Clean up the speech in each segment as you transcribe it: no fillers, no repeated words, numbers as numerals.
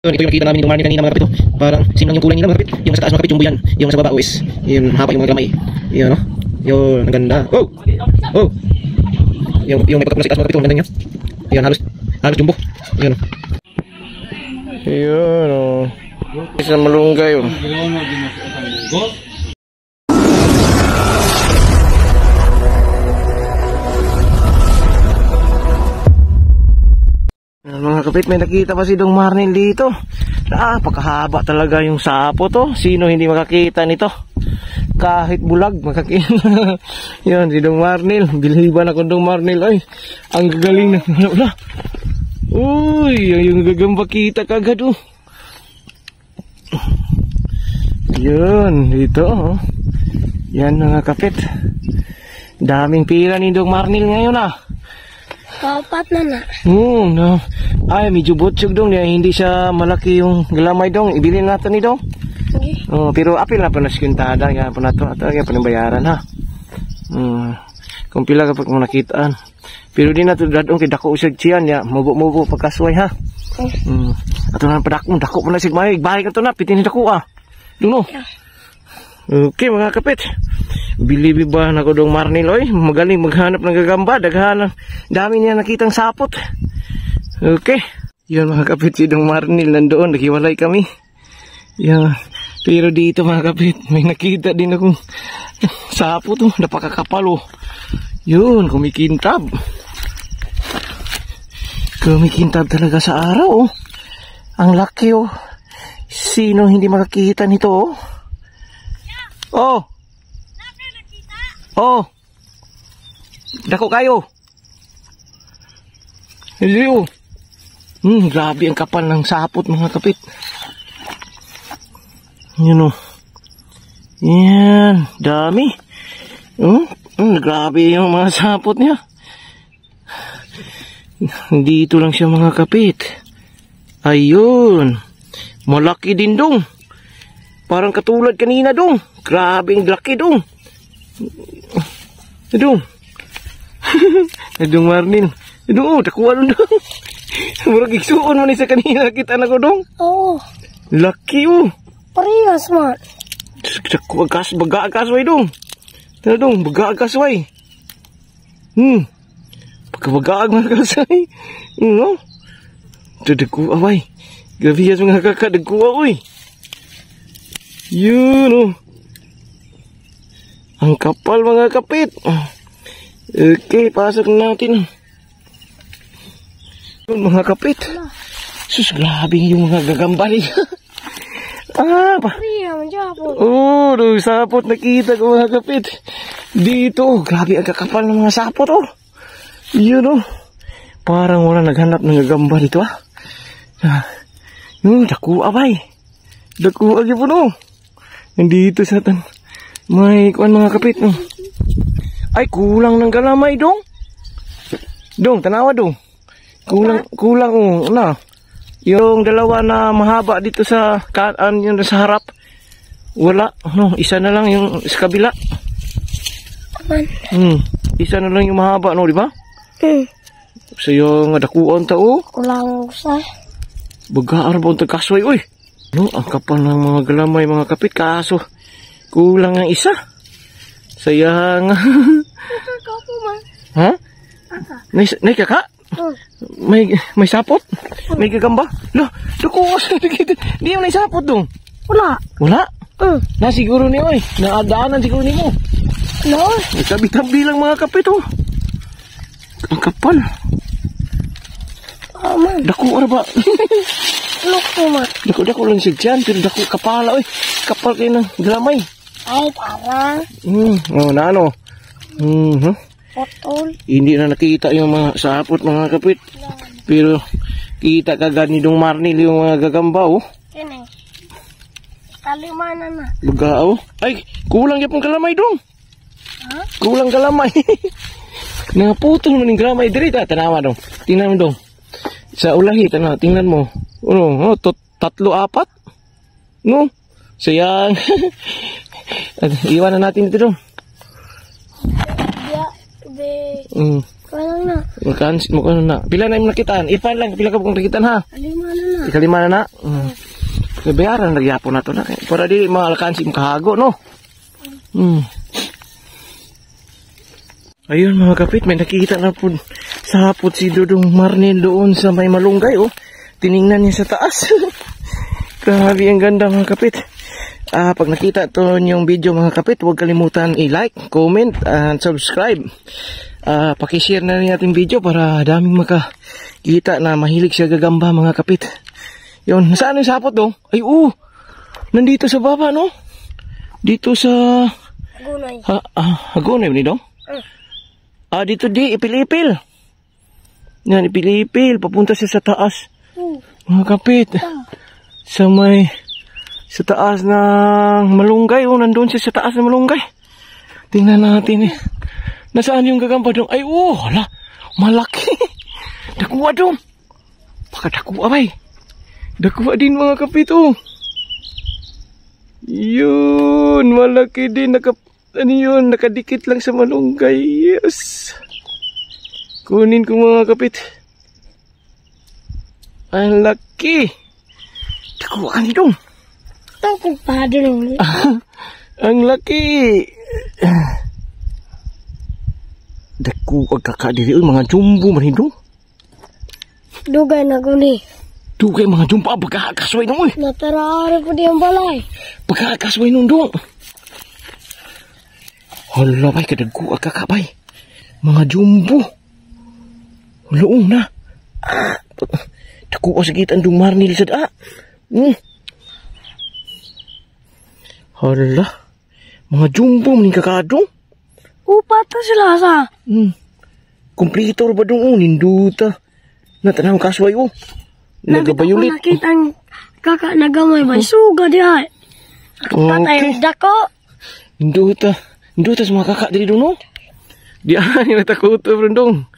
Ito yung nakita namin yung marni kanina mga kapit. Parang sinang yung kulay nila mga kapit. Yung sa taas mga kapit yung buyan. Yung sa baba is yung hapa yung mga gamay. Yun no. Yun ang ganda. Oh. Oh. Yung may pagkakuna sa taas mga kapit. Ang ganda niya. Yun halos jumbo. Yun. Yun oh. Isa malunggay yun. Mga kapit, may nakita pa si Dong Marnil dito. Pakahaba talaga yung sapo to. Sino hindi makakita nito? Kahit bulag makakita. Yan si Dong Marnil. Bilhiban ako Dong Marnil. Ay, ang gagaling na. Wala. Uy, yung gagamba kita kagad oh. Yun, dito oh. Yan mga kapit. Daming pira ni Dong Marnil ngayon ah. Kapat na na. No. Ay, medyo butsyog dong. Hindi siya malaki yung galamay dong. Ibilin natin ni dong. Okay. Pero apil na pa na sikuntada. Kaya pa na ito. At kaya pa bayaran ha. Kung pila kapag mo nakitaan. Pero di na ito dadong kay dako usag siyan. Ya, mubo pagkasway ha. Okay. Ato na padakong. Dako pa na sigmay. Bahay ka ito na. Pitin dako ah. Duno. Yeah. Okay mga kapit. Bilibi ba na ko Dong Marnil oy, magaling maghanap ng gagamba, daghan dami niya nakitang sapot. Okay. Yun mga kapit si Dong Marnil nandoon, naghiwalay kami. Yan. Pero dito mga kapit, may nakita din akong sapot oh, napakakapal oh. Yun, kumikintab. Kumikintab talaga sa araw oh. Ang laki oh. Sino hindi makakita nito oh? Oh. Oh. Dako kayo. Hello. Grabe ang kapal ng sapot mga kapit. Yan oh. Yan, dami. Grabe yung mga sapot niya. Dito lang siya mga kapit. Ayun. Malaki din dong. Parang katulad kanina dong. Grabe ang laki dong. Dong. Dong Marnil. Dong, takuha dong dong. Murag igsuon mo ni sa kanina kita na ko dong. Oo. Laki oh. Parehas man. Takuha gas, baga agasway dong. Tara dong, baga agasway. Pagkabaga agasway. No? Tadakuha way. Gabiyas mga kakadakuha oy. Yun oh. Ang kapal mga kapit. Okay, pasok natin. Yun mga kapit. Sus, grabe yung mga gagamba niya. Sapot nakita ko mga kapit. Dito, grabe ang kakapal ng mga sapot oh. Yun oh. Parang wala naghanap ng gagamba dito ah. Daku abay. Daku agi po no. Nandito sa tan. May kuan mga kapit no. Ay kulang ng galamay dong. Dong tanawa dong. Kulang oh na. Yung dalawa na mahaba dito sa yung sa harap. Wala no, isa na lang yung sa kabila. Isa na lang yung mahaba no, di ba? So yung dakuan ta oh. Kulang sa. Bagaan ba ang tagkasway oy. No, ang kapal ng mga galamay mga kapit kaso kulang ang isa. Sayang. Kakapo man. Ha? Nay kaka? May sapot? May gagamba? Lah, dukuwas na dito. Di yung may sapot dong. Wala. Wala? Na siguro ni oy. Naadaanan siguro ni mo. No. May tabi-tabi lang mga kapit oh. Ang kapal. Man. Dako ara ba? Loko man. Dako lang siya dyan. Pero dako kapala oy. Kapal kayo ng galamay. Ay, parang. Oh, na ano? Potol. Hindi na nakita yung mga sapot mga kapit. Pero kita kagad ni Dong Marnil yung mga gagamba oh. Yan eh. Kalimanan na. Baga oh. Ay, kulang yapong galamay dong. Ha? Kulang galamay. Naputol mo ng galamay diri ta. Tanawa dong. Tingnan mo dong. Sa ulahi tanawa, tingnan mo. Oh, 3-4. No? Sayang. Iwanan natin ito dong. Kulang na. Makansi mo na. Pila na yung nakitaan? Ipan lang, pila ka pong nakitaan ha? 5 na. Ikalima na na. Bayaran na gyapon na to na. Para di makalkansi mo kahago, no? Ayun mga kapit, may nakikita na po sa hapot si Dudong Marnil doon sa may malunggay, oh. Tiningnan niya sa taas. Grabe ang ganda mga kapit. Pag nakita to yung video mga kapit, huwag kalimutan i-like, comment, and subscribe. Pakishare na rin natin video para daming makakita na mahilig siya gagamba mga kapit. Yun, nasaan yung sapot do? Ay nandito sa baba no? Dito sa Gunay. Hagunay ni do? Dito di, ipil-ipil. Yan, ipil-ipil, papunta siya sa taas. Mga kapit. Sa taas ng malunggay, nandun siya sa taas ng malunggay. Tingnan natin eh. Nasaan yung gagamba dong? Ay, hala, malaki. Dakuha dong. Baka dakuha bay. Dakuha din mga kapit, Yun, malaki din. Nakadikit lang sa malunggay. Yes. Kunin ko mga kapit. Ang laki. Dakuha ka ni dong. Ito kung padrong. Ang laki. Daku agkakadiri mga jumbo man hindo. Dugay na guni. Dugay mga jumbo pagkakasway nung eh. Natarari po di ang balay. Pagkakasway nung dong. Hala bay kadagu agkakabay. Mga jumbo. Luong na. Daku sagit ang Marnil sa daa. Hala. Mga jumbo maning kakadong. Upat na sila sa. Kompletor ba dong ninduta. Natanang kasway Nagabayulit. Nakita ang kaka nagamay may suga di ay. Patay dako. Ninduta sa mga kakak diri doon Di ay natakot dong.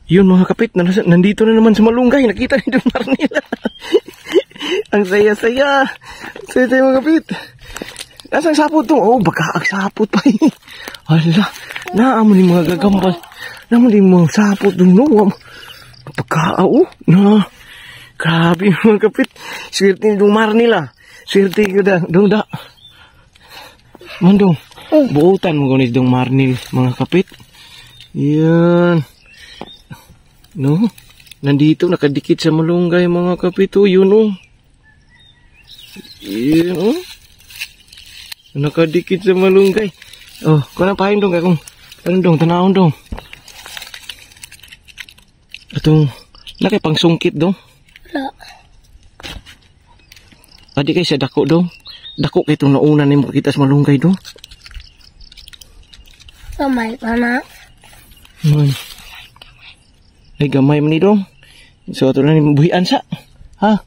Yun mga kapit, nandito na naman sa malunggay. Nakita ni Dong Marnil. Ang saya-saya. Saya-saya mga kapit. Nasaan sapot to? Baka ang sapot pa Hala, naamon yung mga gagambal. Naamon yung mga sapot doon, no? Pagkao, na. Grabe mga kapit. Swerte ni Dong Marnil, Swerte ko dong da. Mandong, buutan mo ni Dong Marnil, mga kapit. Yan. No? Nandito, nakadikit sa malunggay, mga kapit, yun, Yan, nakadikit sa malunggay. Kung napahin dong, tanahon dong. Itong, nakipang sungkit dong. Wala. Adi kayo sa dako dong. Dako kayo itong nauna na yung makita sa malunggay dong. Gamay pa na. Ay, gamay man ni dong. So, ito na yung buhian sa. Ha?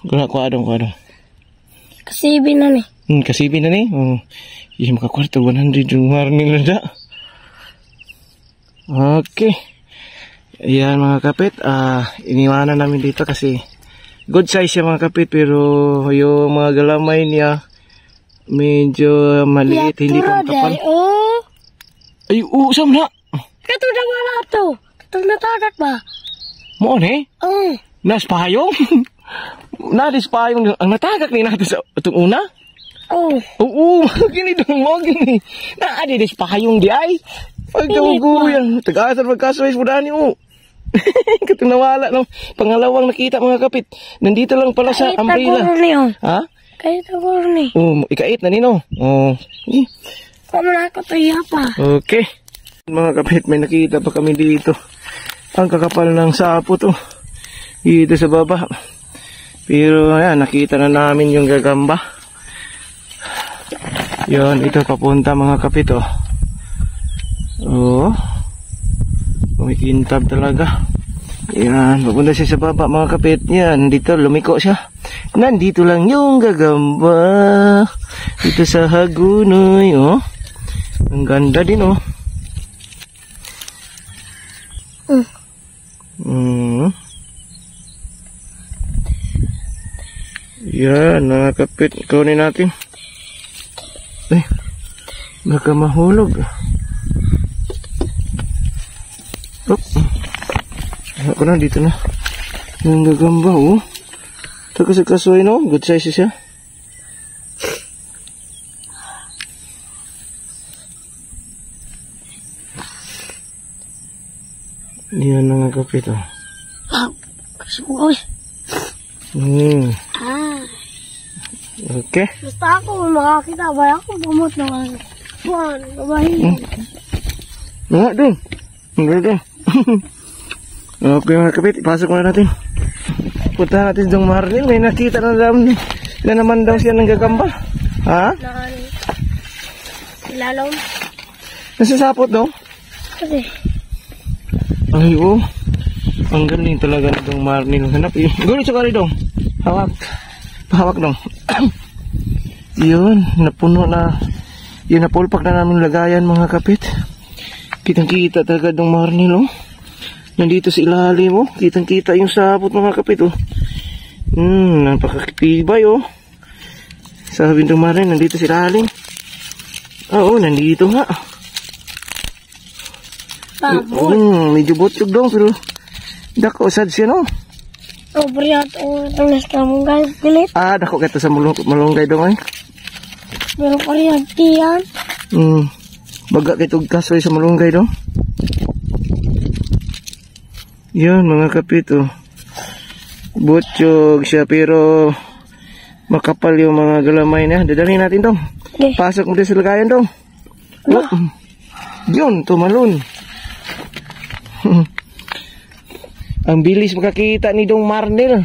Kuha dong. Kasibi na ni. Kasibi na ni. Iya makakwarta 100 yung Marnil na da. Okay. Ayan mga kapit. Iniwanan namin dito kasi good size siya mga kapit. Pero yung mga galamay niya medyo maliit. Hindi pa makapal. Ay, saan na? Kato na wala to. Kato natagak ba? Mo ne? Naspayong? Nadispayong ang natagak ni natin sa itong una? Oo, gini dong mo gini. Naadispayong di ay. Pagkaguguyan, tagasan magkasway mo dani mo. Katong nawala ng pangalawang nakita mga kapit. Nandito lang pala sa umbrella. Ha? Kahit ako ni. Ikait na nino. Kamala ko to pa. Okay. Mga kapit, may nakita pa kami dito. Ang kakapal ng sapo to. Dito sa baba. Pero ayan, nakita na namin yung gagamba. Yun, ito papunta mga kapit kumikintab talaga. Yan, papunta siya sa baba mga kapit. Yan, dito lumiko siya. Nandito lang yung gagamba. Dito sa Hagunoy, ang ganda din, Yan, mga kapit. Kunin natin. Baka mahulog. ko na, dito na. Yung gagamba, oh. Tagasagkasuay, no? Good size siya. Yan mga kapit, oh. Kasukoy. Okay. Basta ako makakita ba ako bumot naman. Buwan, kabahin. Nga dong. Nga dong. Okay mga kapit, ipasok muna natin. Punta natin dong Marlin. May nakita na naman daw siya ng gagamba. Ha? Ilalaw. Nasasapot daw? Kasi. Ay, oh. Ang galing talaga na dong Marlin. Hanap eh. Gulit sa kari dong. Hawak. Pahawak dong. Yun, napuno na. Yun, napulpak na namin lagayan mga kapit. Kitang-kita talaga dong Marlin, oh. Nandito sa ilalim, oh. Kitang-kita yung sapot mga kapit, oh. Napakakitibay, oh. Sabi dong Marlin, nandito sa ilalim. Oo, nandito nga. Medyo botyog dong, pero dako sad siya, no? Briyat, tunas ka mong guys, pilit. Dako kita sa malunggay dong, ay. Pero pariyag tiyan. Baga kitog kasoy sa malunggay dong. Yan, mga kapito. Botyog siya, pero makapal yung mga galamay niya. Dadalhin natin dong. Okay. Pasok mo din sa lagayan dong. Yun, tumalon. Ang bilis makakita ni Dong Marnel.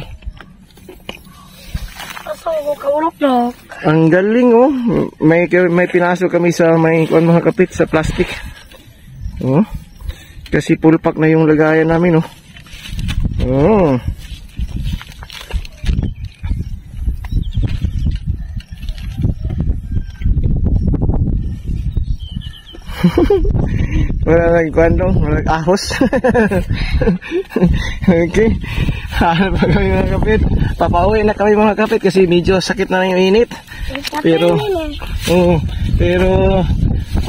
Asal ko kaulok-lok. Ang galing, oh. May pinasok kami sa mga kapit sa plastic. Oh. Kasi full pack na yung lagayan namin, oh. Oh. Wala nagkwandong, wala ahos. Okay. Hanap pa kami mga kapit. Papauwi na kami mga kapit kasi medyo sakit na yung init. Pero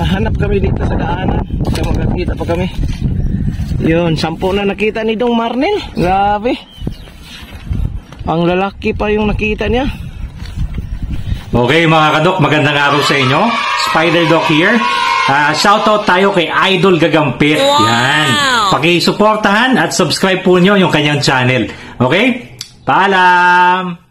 hanap kami dito sa daanan. Kaya magkakita pa kami. Yun, 10 na nakita ni Dong Marnel. Grabe. Ang lalaki pa yung nakita niya. Okay mga kadok, magandang araw sa inyo. Spider Doc here. Shoutout tayo kay Idol Gagampit. Wow! Yan. Pakisuportahan at subscribe po nyo yung kanyang channel. Okay? Paalam!